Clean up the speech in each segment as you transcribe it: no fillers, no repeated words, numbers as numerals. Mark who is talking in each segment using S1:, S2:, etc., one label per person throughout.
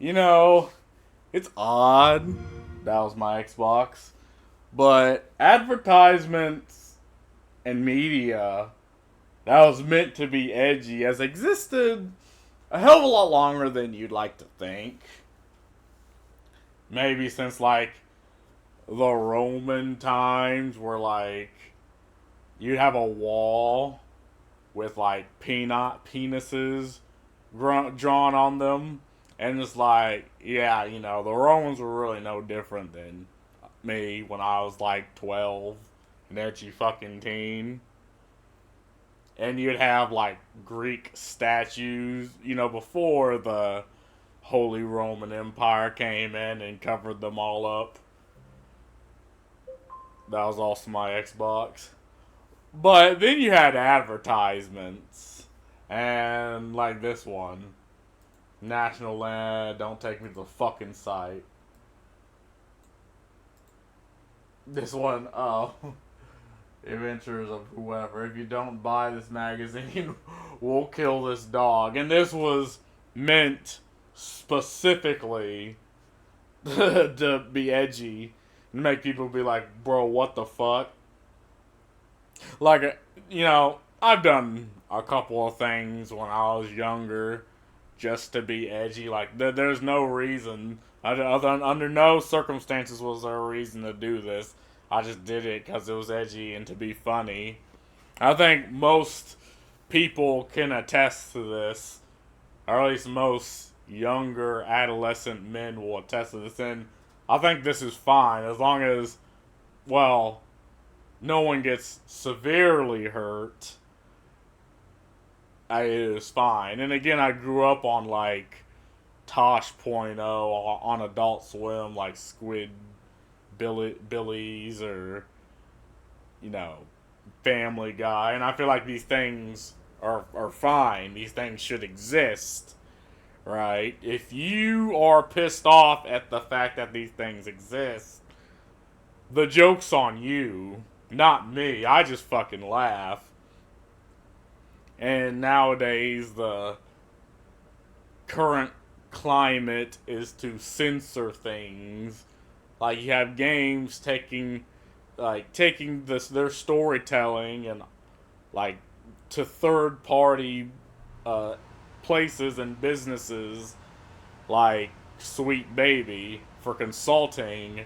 S1: You know, it's odd. That was my Xbox. But advertisements and media that was meant to be edgy has existed a hell of a lot longer than you'd like to think. Maybe since like the Roman times where like you'd have a wall with like penises drawn on them, and it's like, yeah, the Romans were really no different than me when I was like 12, an edgy fucking teen. And you'd have like Greek statues, before the Holy Roman Empire came in and covered them all up. That was also my Xbox. But then you had advertisements. And like this one, National Land, don't take me to the fucking site. This one, oh, adventures of whoever. If you don't buy this magazine, we'll kill this dog. And this was meant specifically to be edgy and make people be like, bro, what the fuck? Like, I've done a couple of things when I was younger just to be edgy. Like, there's no reason. Under no circumstances was there a reason to do this. I just did it because it was edgy and to be funny. I think most people can attest to this, or at least most younger adolescent men will attest to this. And I think this is fine as long as, well, no one gets severely hurt. It is fine. And again, I grew up on like Tosh.0 on Adult Swim, like Squid Billies or you know Family Guy, and I feel like these things are fine. These things should exist, right? If you are pissed off at the fact that these things exist, the joke's on you, not me. I just fucking laugh. And nowadays, the current climate is to censor things. Like you have games taking this their storytelling and like to third party uh, places and businesses like Sweet Baby for consulting,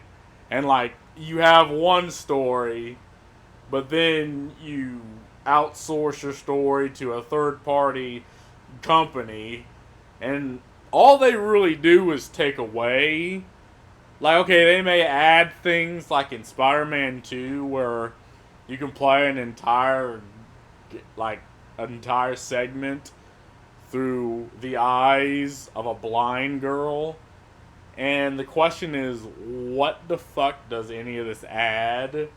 S1: and like you have one story, but then you outsource your story to a third party company, and all they really do is take away. Like, okay, they may add things like in Spider-Man 2 where you can play like, an entire segment through the eyes of a blind girl. And the question is, what the fuck does any of this add?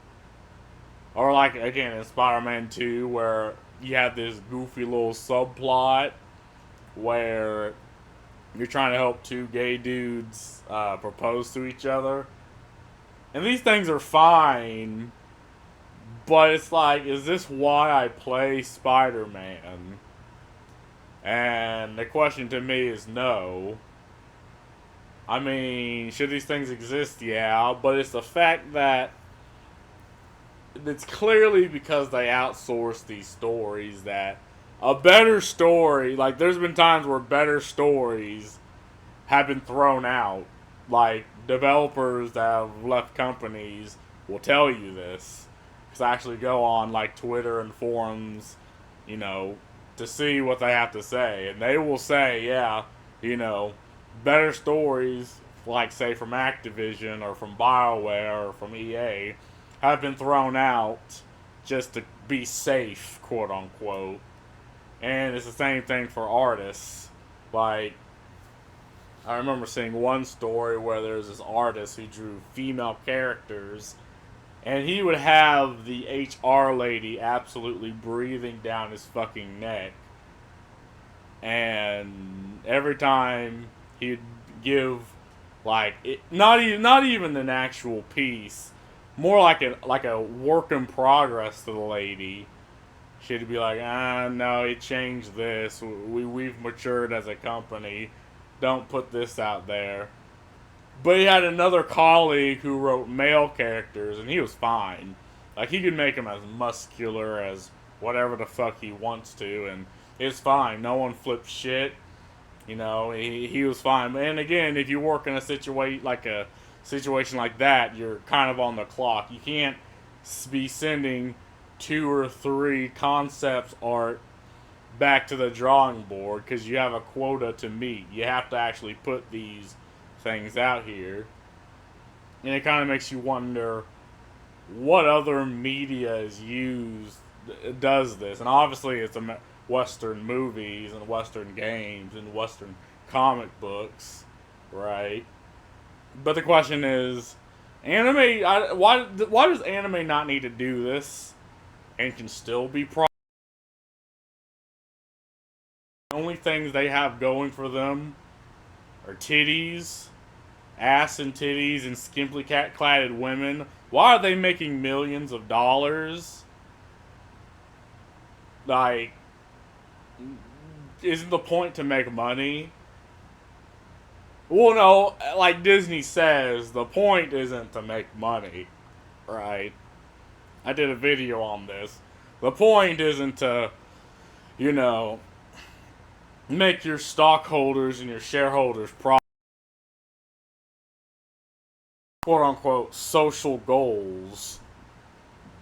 S1: Or, like, again, in Spider-Man 2 where you have this goofy little subplot where you're trying to help two gay dudes propose to each other. And these things are fine, but it's like, is this why I play Spider Man? And the question to me is no. I mean, should these things exist? Yeah, but it's the fact that it's clearly because they outsource these stories that a better story, like, there's been times where better stories have been thrown out. Like, developers that have left companies will tell you this. Because I actually go on, like, Twitter and forums, you know, to see what they have to say. And they will say, yeah, you know, better stories, like, say, from Activision or from BioWare or from EA, have been thrown out just to be safe, quote unquote. And it's the same thing for artists. Like, I remember seeing one story where there's this artist who drew female characters, and he would have the HR lady absolutely breathing down his fucking neck. And every time he'd give like not even an actual piece, more like a work in progress to the lady. She'd be like, no, it changed this. We've matured as a company. don't put this out there. But he had another colleague who wrote male characters, and he was fine. Like, he could make him as muscular as whatever the fuck he wants to, and it's fine. No one flipped shit. You know, he was fine. And again, if you work in a situation like that, you're kind of on the clock. You can't be sending 2 or 3 concepts art back to the drawing board because you have a quota to meet. You have to actually put these things out here. And it kind of makes you wonder what other media is used does this. And obviously it's a Western movies and Western games and Western comic books, right? But the question is, why does anime not need to do this and can still be the only things they have going for them are titties, ass and titties, and skimpily cladded women. Why are they making millions of dollars? Like, isn't the point to make money? Well, no, like Disney says, the point isn't to make money, right? I did a video on this. The point isn't to, you know, make your stockholders and your shareholders quote unquote social goals,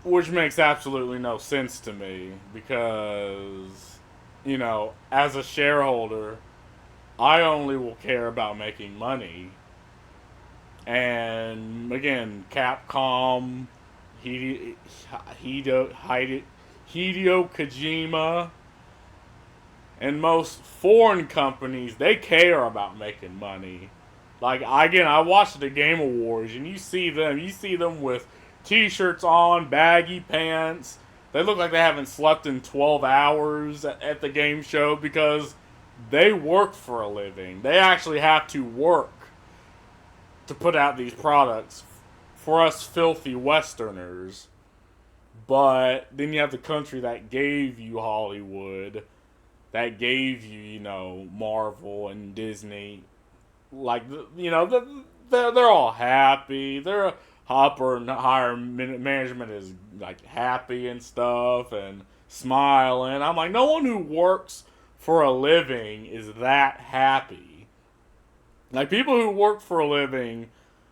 S1: which makes absolutely no sense to me because, you know, as a shareholder, I only will care about making money. And again, Capcom, Hideo Kojima, and most foreign companies, they care about making money. Like, again, I watched the Game Awards, and you see them with t-shirts on, baggy pants. They look like they haven't slept in 12 hours at the game show because they work for a living. They actually have to work to put out these products for us filthy Westerners. But then you have the country that gave you Hollywood, that gave you, you know, Marvel and Disney. Like, you know, they're all happy. They're upper and higher management is like happy and stuff and smiling. I'm like, no one who works for a living is that happy. Like, people who work for a living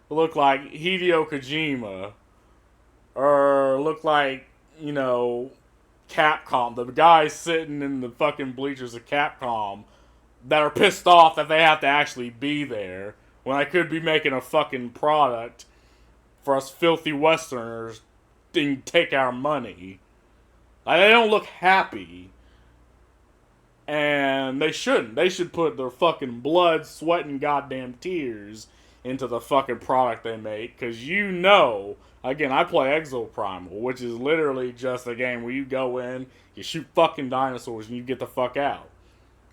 S1: look like Hideo Kojima or look like, you know, Capcom. The guys sitting in the fucking bleachers of Capcom that are pissed off that they have to actually be there when I could be making a fucking product for us filthy Westerners to take our money. Like, they don't look happy. And they shouldn't. They should put their fucking blood, sweat, and goddamn tears into the fucking product they make. Because you know, again, I play Exoprimal, which is literally just a game where you go in, you shoot fucking dinosaurs, and you get the fuck out.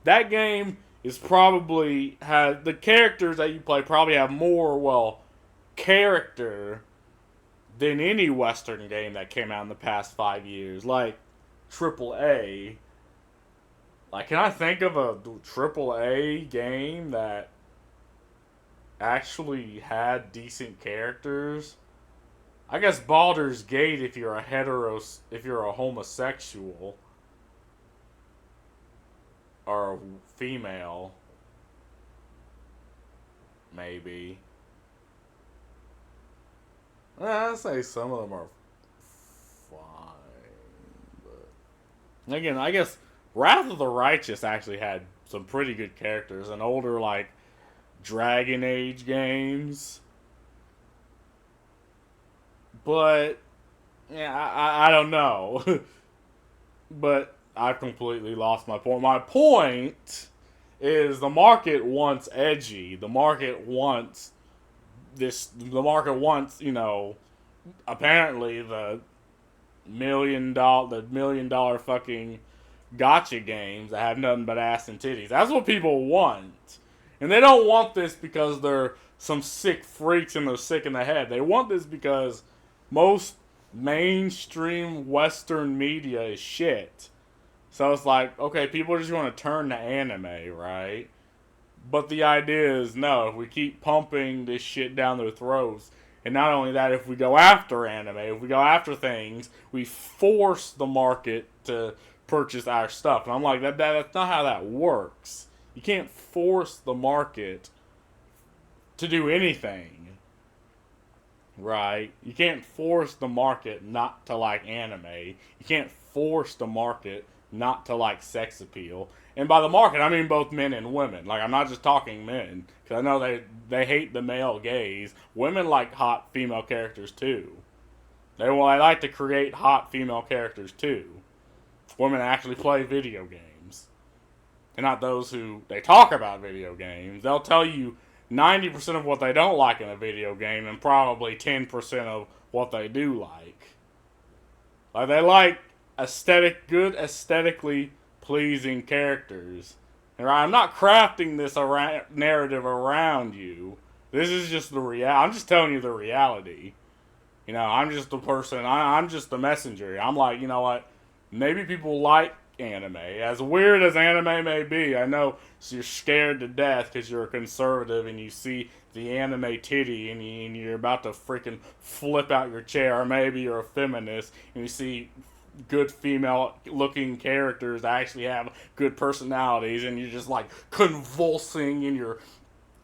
S1: That game is probably, the characters that you play probably have more, well, character than any Western game that came out in the past 5 years. Like, AAA. Like, can I think of a AAA game that actually had decent characters? I guess Baldur's Gate if you're a homosexual or a female, maybe. I'd say some of them are fine, but again, I guess Wrath of the Righteous actually had some pretty good characters. And older, like, Dragon Age games. But, yeah, I don't know. But I've completely lost my point. My point is the market wants edgy. The market wants you know, apparently the $1 million fucking gotcha games that have nothing but ass and titties. That's what people want. And they don't want this because they're some sick freaks and they're sick in the head. They want this because most mainstream Western media is shit. So it's like, okay, people just want to turn to anime, right? But the idea is, no, if we keep pumping this shit down their throats, and not only that, if we go after anime, if we go after things, we force the market to purchase our stuff. And I'm like, that's not how that works. You can't force the market to do anything. Right? You can't force the market not to like anime. You can't force the market not to like sex appeal. And by the market, I mean both men and women. Like, I'm not just talking men, because I know they hate the male gaze. Women like hot female characters too. They like to create hot female characters too. Women actually play video games. And not those who, they talk about video games. They'll tell you 90% of what they don't like in a video game and probably 10% of what they do like. Like, they like good aesthetically pleasing characters. And I'm not crafting this narrative around you. This is just the reality. I'm just telling you the reality. You know, I'm just the person. I'm just the messenger. I'm like, you know what? Maybe people like anime. As weird as anime may be, I know you're scared to death because you're a conservative and you see the anime titty and you're about to freaking flip out your chair. Or maybe you're a feminist and you see good female looking characters that actually have good personalities and you're just like convulsing in your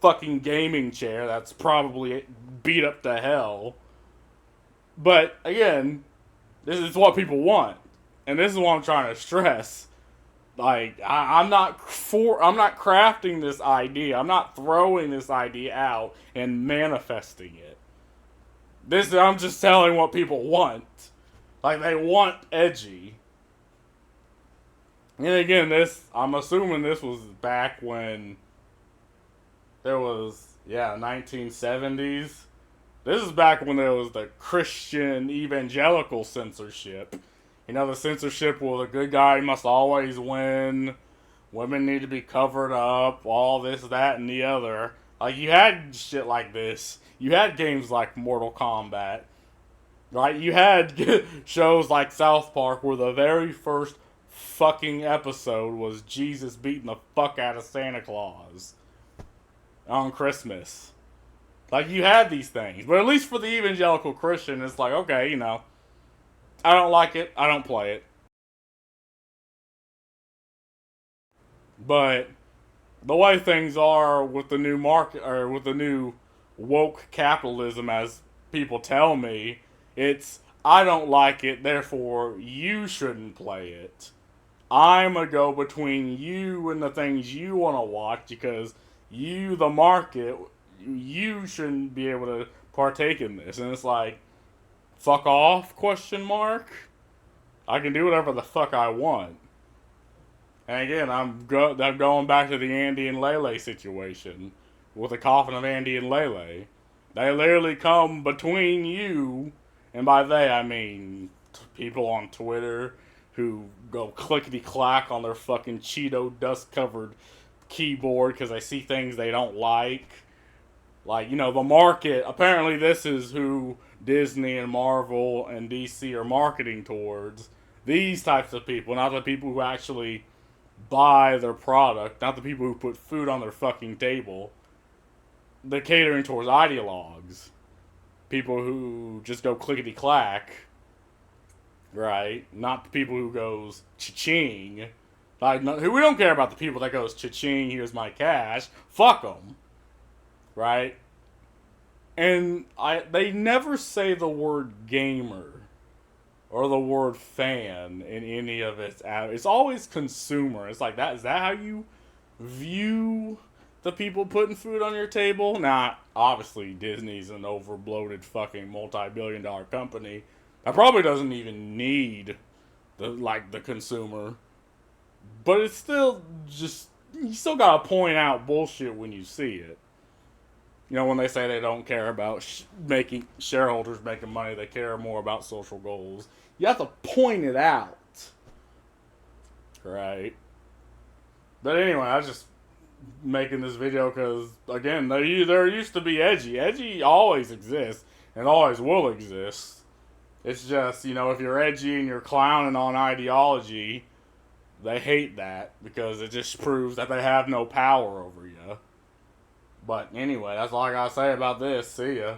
S1: fucking gaming chair that's probably beat up to hell. But again, this is what people want. And this is what I'm trying to stress. Like, I'm not crafting this idea. I'm not throwing this idea out and manifesting it. I'm just telling what people want. Like, they want edgy. And again, I'm assuming this was back when there was, 1970s. This is back when there was the Christian evangelical censorship. You know, the censorship where the good guy must always win, women need to be covered up, all this, that, and the other. Like, you had shit like this. You had games like Mortal Kombat. Right? You had shows like South Park where the very first fucking episode was Jesus beating the fuck out of Santa Claus on Christmas. Like, you had these things. But at least for the evangelical Christian, it's like, okay, you know, I don't like it, I don't play it. But the way things are with the new market, or with the new woke capitalism, as people tell me, it's, I don't like it, therefore you shouldn't play it. I'm a go between you and the things you want to watch because you, the market, you shouldn't be able to partake in this. And it's like, fuck off, question mark? I can do whatever the fuck I want. And again, I'm going back to the Andy and Lele situation with the coffin of Andy and Lele. They literally come between you, and by they I mean people on Twitter who go clickety clack on their fucking Cheeto dust covered keyboard because they see things they don't like. Like, you know, the market, apparently this is who Disney and Marvel and DC are marketing towards. These types of people, not the people who actually buy their product, not the people who put food on their fucking table. They're catering towards ideologues. People who just go clickety clack, right? Not the people who goes cha-ching. Like, we don't care about the people that goes cha-ching, here's my cash. Fuck them. Right? And they never say the word gamer or the word fan in any of its ad. It's always consumer. It's like, is that how you view the people putting food on your table? Nah, obviously Disney's an over-bloated fucking multi-billion-dollar company that probably doesn't even need the consumer. But it's still just, you still gotta point out bullshit when you see it. You know, when they say they don't care about making shareholders making money, they care more about social goals. You have to point it out. Right? But anyway, I was just making this video because, again, there used to be Edgy. Edgy always exists and always will exist. It's just, you know, if you're edgy and you're clowning on ideology, They hate that because it just proves that they have no power over you. But anyway, that's all I gotta say about this. See ya.